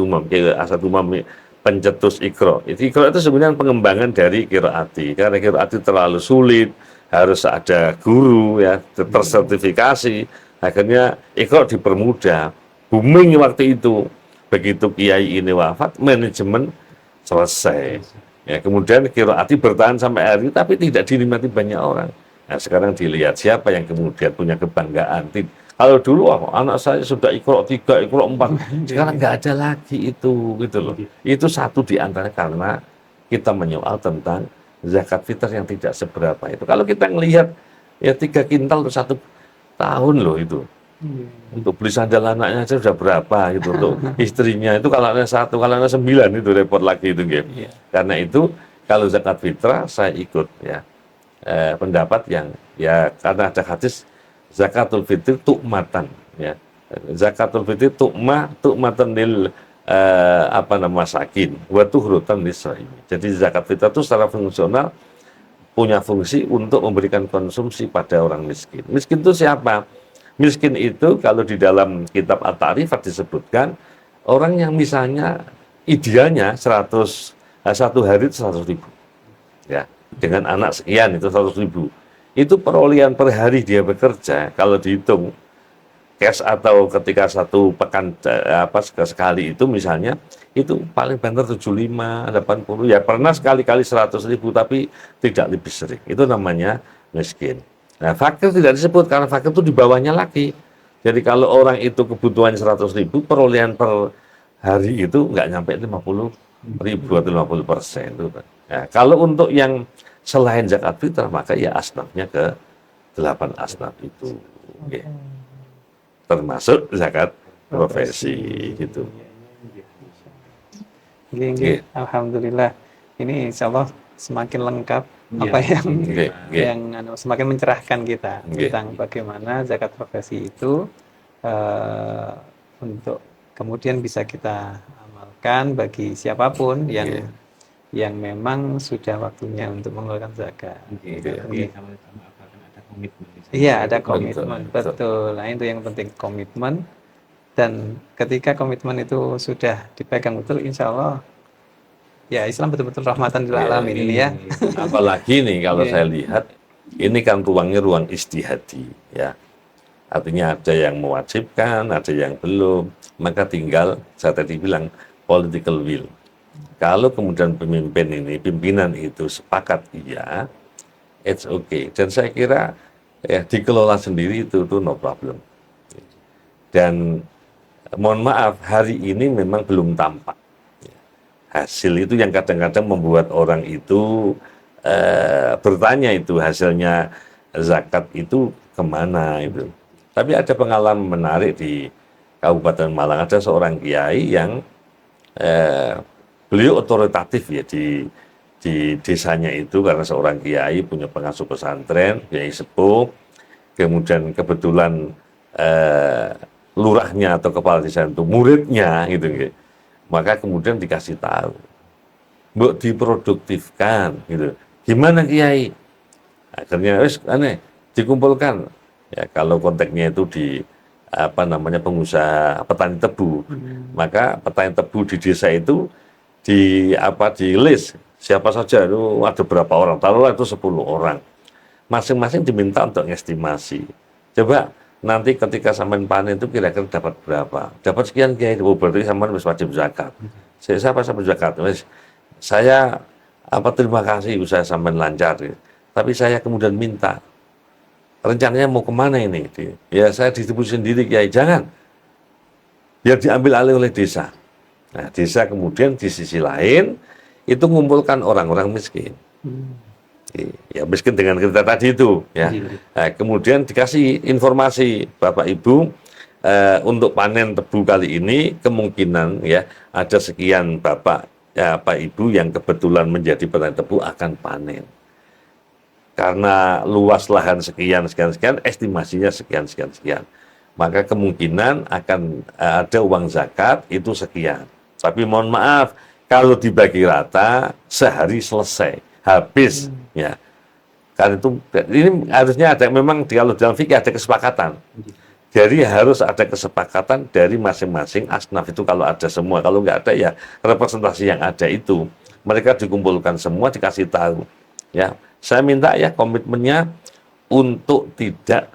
Umam, pencetus Iqra. Iqra itu sebenarnya pengembangan dari qiraati. Karena qiraati terlalu sulit, harus ada guru, ya, tersertifikasi. Akhirnya Iqra dipermudah. Booming waktu itu. Begitu kiai ini wafat, manajemen selesai. Ya, kemudian qiraati bertahan sampai hari ini, tapi tidak dinikmati banyak orang. Nah, sekarang dilihat siapa yang kemudian punya kebanggaan. Kalau dulu anak saya sudah Iqra 3, Iqra 4, sekarang nggak ada lagi itu, gitu loh. Itu satu di antara karena kita menyoal tentang zakat fitrah yang tidak seberapa itu. Kalau kita ngelihat ya 3 kintal untuk 1 tahun loh itu. Untuk beli sandal anaknya aja sudah berapa gitu, untuk istrinya itu kalau anaknya 1, kalau anaknya 9 itu repot lagi itu gitu. Iya. Karena itu kalau zakat fitrah saya ikut ya pendapat yang ya karena ada hadis zakatul fitri tu'matan ya. Zakatul fitri tu'matan lil masakin wa tuhrutan lisaimin. Jadi zakat fitrah itu secara fungsional punya fungsi untuk memberikan konsumsi pada orang miskin. Miskin itu siapa? Miskin itu kalau di dalam kitab At-Ta'rifat disebutkan orang yang misalnya idealnya 100 satu hari itu 100.000 ya, dengan anak sekian itu 100.000. Itu perolehan per hari dia bekerja kalau dihitung cash atau ketika satu pekan sekali itu misalnya itu paling banter 75, 80 ya, pernah sekali-kali 100.000 tapi tidak lebih sering. Itu namanya miskin. Nah, fakir tidak disebut karena fakir itu di bawahnya lagi. Jadi kalau orang itu kebutuhannya 100.000, perolehan per hari itu nggak nyampe 50.000 atau 50%. Nah, kalau untuk yang selain zakat fitrah maka ya asnafnya ke 8 asnaf itu. Okay. Termasuk zakat profesi gitu. Oke. Alhamdulillah. Ini insya Allah semakin lengkap apa yang semakin mencerahkan kita tentang bagaimana zakat profesi itu untuk kemudian bisa kita amalkan bagi siapapun yang memang sudah waktunya untuk mengeluarkan zakat. Iya, ada komitmen, betul. Nah, itu yang penting, komitmen. Dan ketika komitmen itu sudah dipegang betul, insya Allah ya Islam betul-betul rahmatan lil alamin ini ya. Apalagi nih kalau saya lihat ini kan ruangnya ruang istihadi ya. Artinya ada yang mewajibkan, ada yang belum. Maka tinggal saya tadi bilang political will. Kalau kemudian pimpinan itu sepakat iya, it's okay. Dan saya kira ya dikelola sendiri itu no problem. Dan mohon maaf hari ini memang belum tampak. Hasil itu yang kadang-kadang membuat orang itu bertanya itu hasilnya zakat itu kemana itu. Tapi ada pengalaman menarik di Kabupaten Malang, ada seorang kiai yang beliau otoritatif ya di desanya itu karena seorang kiai punya pengasuh pesantren, kiai sepuh, kemudian kebetulan lurahnya atau kepala desa itu muridnya gitu. Maka kemudian dikasih tahu, mbok diproduktifkan gitu. Gimana Kiai? Akhirnya dikumpulkan. Ya kalau konteksnya itu di pengusaha petani tebu. Maka petani tebu di desa itu di list siapa saja itu ada berapa orang. Taruhlah itu 10 orang. Masing-masing diminta untuk estimasi. Coba nanti ketika sampean panen itu kira-kira dapat berapa? Dapat sekian Kiai, berarti sampean wis wajib zakat. Siapa zakat? Saya terima kasih usaha sampean lancar. Tapi saya kemudian minta rencananya mau kemana ini? Ya saya distribusi sendiri Kiai, jangan. Biar diambil alih oleh desa. Nah, desa kemudian di sisi lain itu mengumpulkan orang-orang miskin. Ya miskin dengan kita tadi itu ya. Nah, kemudian dikasih informasi Bapak Ibu untuk panen tebu kali ini kemungkinan ya ada sekian Bapak Ibu yang kebetulan menjadi petani tebu akan panen. Karena luas lahan sekian estimasinya sekian. Maka kemungkinan akan ada uang zakat itu sekian. Tapi mohon maaf kalau dibagi rata sehari selesai. Habis ya, karena itu ini harusnya ada memang kalau dalam fikih ada kesepakatan. Jadi harus ada kesepakatan dari masing-masing asnaf itu kalau ada semua, kalau nggak ada ya representasi yang ada itu mereka dikumpulkan semua dikasih tahu. Ya, saya minta ya komitmennya untuk tidak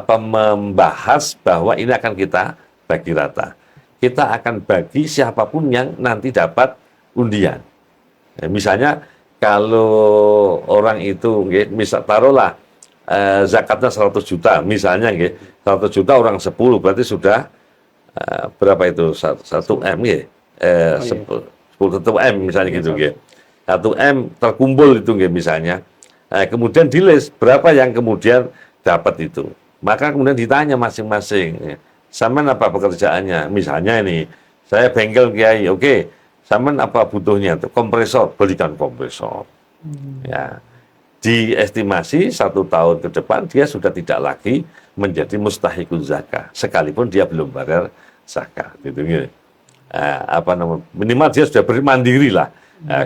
membahas bahwa ini akan kita bagi rata. Kita akan bagi siapapun yang nanti dapat undian. Ya, misalnya kalau orang itu misal taruhlah zakatnya 100 juta misalnya 100 juta orang 10 berarti sudah berapa itu 1 M 1 M misalnya gitu 1 M terkumpul itu misalnya kemudian di list berapa yang kemudian dapat itu Maka kemudian ditanya masing-masing, sampean apa pekerjaannya? Misalnya ini, saya bengkel Kiai, oke, sampean apa butuhnya? Kompresor, belikan kompresor. Ya, diestimasi 1 tahun ke depan dia sudah tidak lagi menjadi mustahikun zakat, sekalipun dia belum bayar zakat, gitu. Minimal dia sudah mandiri lah.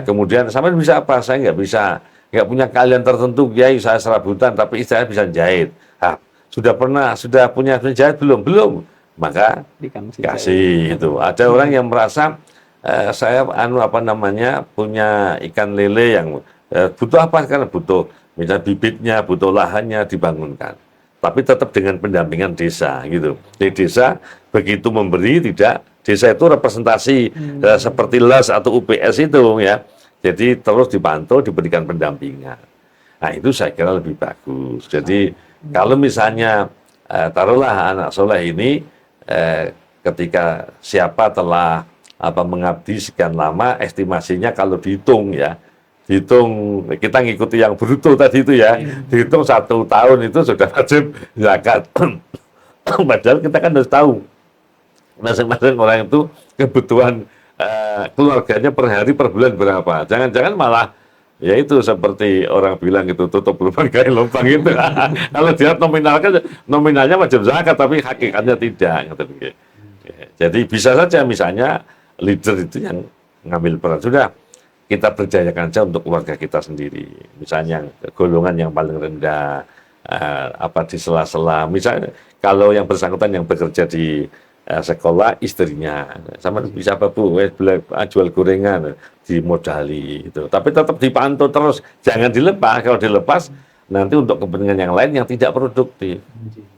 Kemudian sampean bisa apa? Saya nggak punya keahlian tertentu, Kiai, saya serabutan, tapi saya bisa jahit. Sudah punya jahit belum? Maka kasih itu. Ada orang yang merasa saya punya ikan lele yang butuh apa? Karena butuh misalnya bibitnya, butuh lahannya dibangunkan. Tapi tetap dengan pendampingan desa gitu. Di desa begitu memberi desa itu representasi seperti LAS atau UPS itu ya. Jadi terus dipantau, diberikan pendampingan. Nah itu saya kira lebih bagus. Jadi kalau misalnya taruhlah anak soleh ini ketika siapa telah mengabdi sekian lama, estimasinya kalau dihitung kita ngikuti yang bruto tadi itu ya, dihitung 1 tahun itu sudah wajib zakat. Padahal kita kan harus tahu masing-masing orang itu kebutuhan keluarganya per hari per bulan berapa. Jangan-jangan malah ya itu seperti orang bilang itu tutup lubang gali lubang itu. Kalau dia nominalnya wajib zakat tapi hakikatnya tidak. Jadi bisa saja misalnya leader itu yang ngambil peran, sudah kita berdayakan saja untuk keluarga kita sendiri. Misalnya golongan yang paling rendah di sela-sela. Misalnya kalau yang bersangkutan yang bekerja di sekolah, istrinya sama bisa apa Bu, jual gorengan dimodali itu. Tapi tetap dipantau terus, jangan dilepas. Kalau dilepas nanti untuk kepentingan yang lain yang tidak produktif.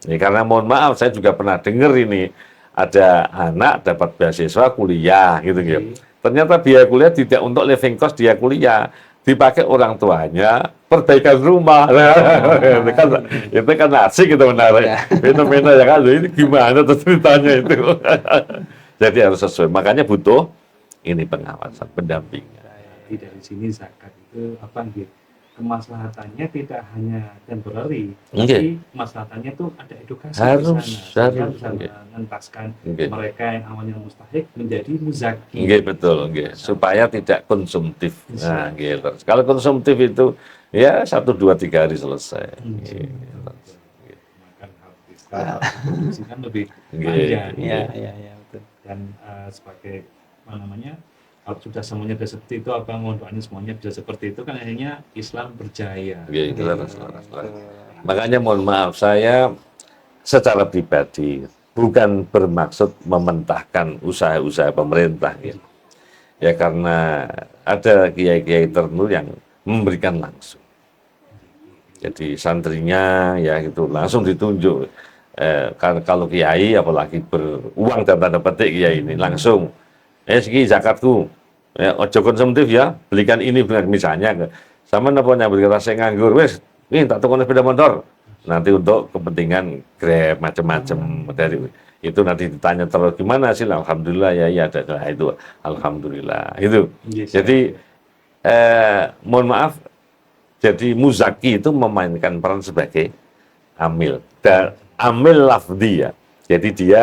Ya, karena mohon maaf, saya juga pernah dengar ini ada anak dapat beasiswa kuliah gitu. Ternyata biaya kuliah tidak untuk living cost dia kuliah, dipakai orang tuanya perbaikan rumah. Itu kan asik gitu menarik. Fenomena yang ada ini gimana tuh ceritanya itu. Jadi harus sesuai. Makanya butuh ini pengawasan, pendampingan. Dari sini zakat itu kemaslahatannya tidak hanya temporary, tapi kemaslahatannya itu ada edukasi harus bisa mengentaskan mereka yang awalnya mustahik menjadi muzaki. Betul, supaya tidak konsumtif. Nah, gitu. Kalau konsumtif itu ya 1, 2, 3 hari selesai. Makan habis. Kalau produksi kan lebih panjang. Betul. Dan sebagai kalau sudah semuanya sudah seperti itu, mohon doanya semuanya bisa seperti itu, kan akhirnya Islam berjaya. Makanya mohon maaf, saya secara pribadi bukan bermaksud mementahkan usaha-usaha pemerintah. Ya karena ada kiai-kiai tertentu yang memberikan langsung. Jadi santrinya ya gitu langsung ditunjuk. Kalau kiai apalagi beruang dan tanda petik kiai ini langsung. Segi zakatku, ojo konsumtif ya, belikan ini misalnya, sama namanya belikan rasa nganggur, ini tak tukang sepeda motor, nanti untuk kepentingan Grab macam-macam dari itu nanti ditanya terus gimana sih, alhamdulillah ya ada itu, alhamdulillah itu. Jadi mohon maaf, jadi muzaki itu memainkan peran sebagai amil, dan amil lafdi ya, jadi dia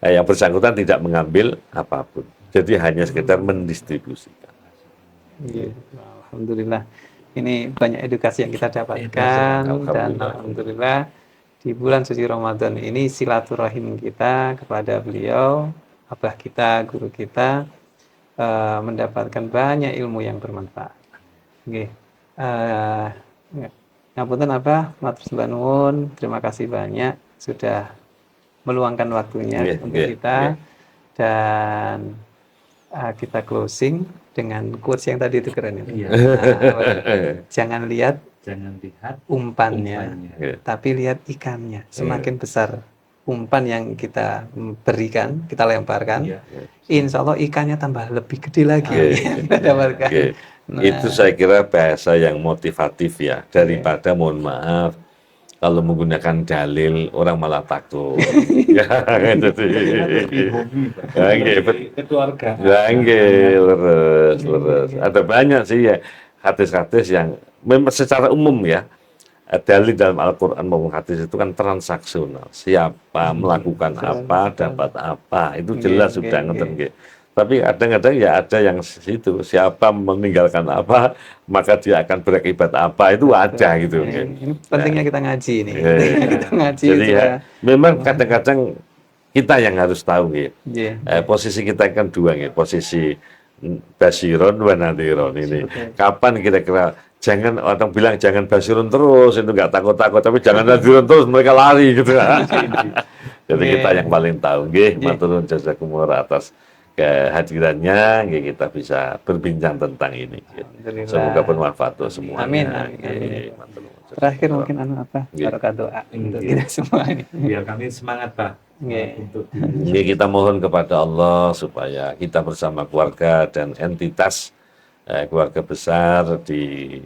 yang bersangkutan tidak mengambil apapun. Jadi hanya sekedar mendistribusikan. Alhamdulillah. Ini banyak edukasi yang kita dapatkan dan alhamdulillah di bulan suci Ramadan ini silaturahim kita kepada beliau, abah kita, guru kita mendapatkan banyak ilmu yang bermanfaat. Ngapunten Abah, matur sembah nuwun, terima kasih banyak sudah meluangkan waktunya untuk kita dan kita closing dengan quotes yang tadi itu keren itu. Jangan lihat umpannya, tapi lihat ikannya. Semakin besar umpan yang kita berikan, kita lemparkan, insya Allah ikannya tambah lebih gede lagi. Itu saya kira bahasa yang motivatif ya, daripada mohon maaf kalau menggunakan dalil orang malah takut. Keluarga. Leres. Ada banyak sih ya hadis-hadis yang memang secara umum ya dalil dalam Al-Quran maupun hadis itu kan transaksional. Siapa melakukan apa dapat apa, itu jelas sudah ngeten nggih. Tapi kadang-kadang ya ada yang situ, siapa meninggalkan apa maka dia akan berakibat apa, itu ada gitu. Ini pentingnya kita ngaji nih. Kita ngaji Jadi ya, memang kadang-kadang kita yang harus tahu gitu. Posisi kita kan dua gitu, posisi basiron wa nadhiron ini. Kapan kira-kira, jangan orang bilang jangan basiron terus, itu nggak takut-takut, tapi jangan nadhiron terus, mereka lari gitu. Jadi kita yang paling tahu nggih, matur nuwun jazakumullah atas kehadirannya, kita bisa berbincang tentang ini. Semoga bermanfaat untuk semua. Amin. Terakhir mungkin apa? Barokah doa untuk kita semua. Biar kami semangat Pak. Untuk kita mohon kepada Allah supaya kita bersama keluarga dan entitas keluarga besar di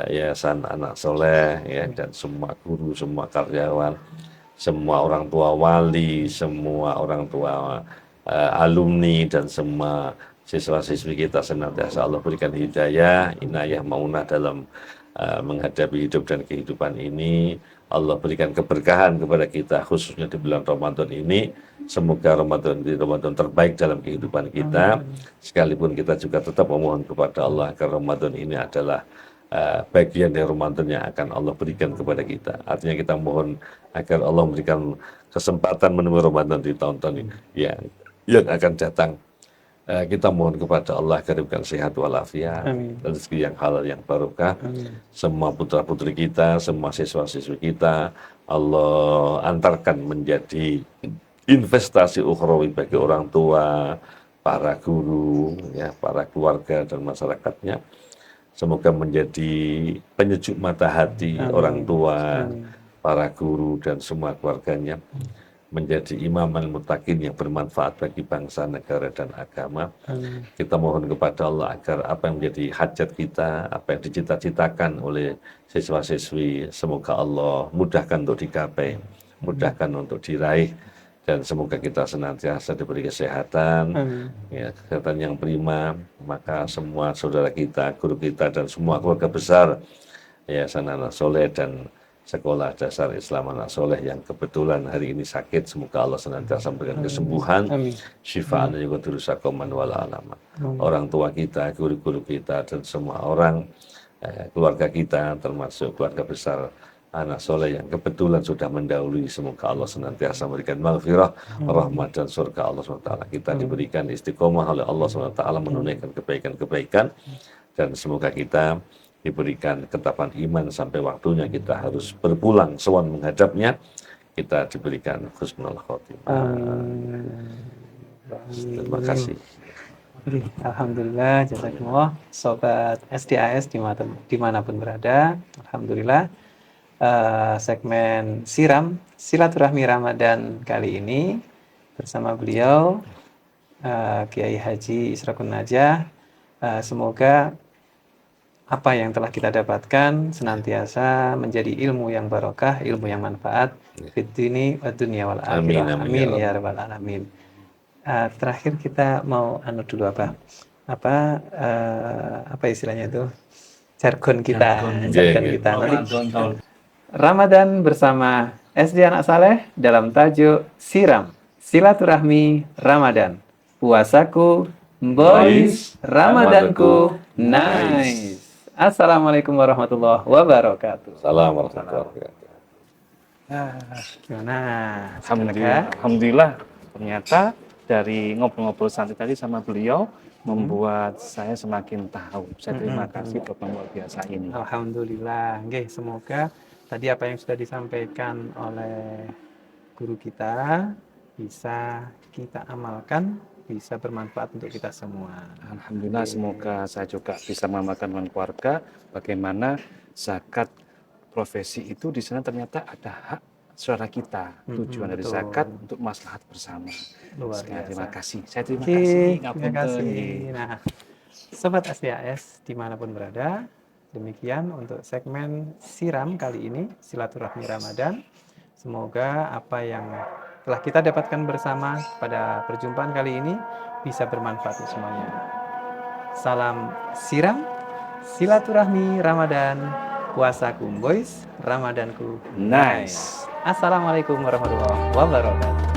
Yayasan Anak Soleh ya, dan semua guru, semua karyawan, semua orang tua wali, semua orang tua alumni dan semua siswa-siswi kita senantiasa Allah berikan hidayah, inayah, maunah dalam menghadapi hidup dan kehidupan ini. Allah berikan keberkahan kepada kita khususnya di bulan Ramadan ini. Semoga Ramadan di Ramadan terbaik dalam kehidupan kita. Sekalipun kita juga tetap memohon kepada Allah agar Ramadan ini adalah bagian dari Ramadan yang akan Allah berikan kepada kita. Artinya kita mohon agar Allah memberikan kesempatan menemui Ramadan di tahun-tahun ini yang akan datang. Kita mohon kepada Allah agar diberikan sehat walafiat, rezeki yang halal yang barokah. Semua putra putri kita, semua siswa siswi kita, Allah antarkan menjadi investasi ukhrawi bagi orang tua, para guru, ya, para keluarga dan masyarakatnya. Semoga menjadi penyejuk mata hati orang tua, para guru dan semua keluarganya, menjadi imam al-muttaqin yang bermanfaat bagi bangsa, negara, dan agama. Kita mohon kepada Allah agar apa yang menjadi hajat kita, apa yang dicita-citakan oleh siswa-siswi, semoga Allah mudahkan untuk digapai, mudahkan untuk diraih, dan semoga kita senantiasa diberi kesehatan, ya, kesehatan yang prima. Maka semua saudara kita, guru kita, dan semua keluarga besar Yayasan Anak Soleh dan Sekolah Dasar Islam Anak Soleh yang kebetulan hari ini sakit, semoga Allah senantiasa memberikan kesembuhan, syifaan dan juga durusakoman wala alamat. Orang tua kita, guru-guru kita, dan semua orang keluarga kita, termasuk keluarga besar Anak Soleh yang kebetulan sudah mendahului, semoga Allah senantiasa memberikan maghfirah, rahmat, dan surga Allah SWT. Kita diberikan istiqomah oleh Allah SWT menunaikan kebaikan-kebaikan, dan semoga kita diberikan ketapan iman sampai waktunya kita harus berpulang sowan menghadapnya, kita diberikan husnul khotimah. Terima kasih. Alhamdulillah, jazakumullah sobat SDAS dimanapun berada. Alhamdulillah, segmen Siram Silaturahmi Ramadan kali ini bersama beliau Kiai Haji Israqun Najah. Semoga apa yang telah kita dapatkan senantiasa menjadi ilmu yang barokah, ilmu yang manfaat fid dini wad dunya wal akhirah. Amin ya rabbal alamin. Terakhir kita mau dulu apa istilahnya itu? Jargon kita. Ramadan bersama SD Anak Saleh dalam tajuk Siram Silaturahmi Ramadan. Puasaku boys, Ramadanku nice. Assalamualaikum warahmatullahi wabarakatuh. Assalamualaikum warahmatullahi wabarakatuh. Gimana? Alhamdulillah, ternyata dari ngobrol-ngobrol santai tadi sama beliau membuat saya semakin tahu. Saya terima kasih program luar biasa ini. Alhamdulillah. Nggih, semoga tadi apa yang sudah disampaikan oleh guru kita bisa kita amalkan, bisa bermanfaat untuk kita semua. Alhamdulillah, semoga saya juga bisa mengamalkan dengan keluarga bagaimana zakat profesi itu di sana ternyata ada hak saudara kita. Tujuan dari zakat untuk maslahat bersama. Luar biasa. Terima kasih. Saya terima kasih. Terima kasih. Nah, sobat SDAS dimanapun berada, demikian untuk segmen Siram kali ini, Silaturahmi Ramadan. Semoga apa yang telah kita dapatkan bersama pada perjumpaan kali ini bisa bermanfaat untuk semuanya. Salam siram, silaturahmi Ramadan. puasaku boys, Ramadanku Nice. Assalamualaikum warahmatullahi wabarakatuh.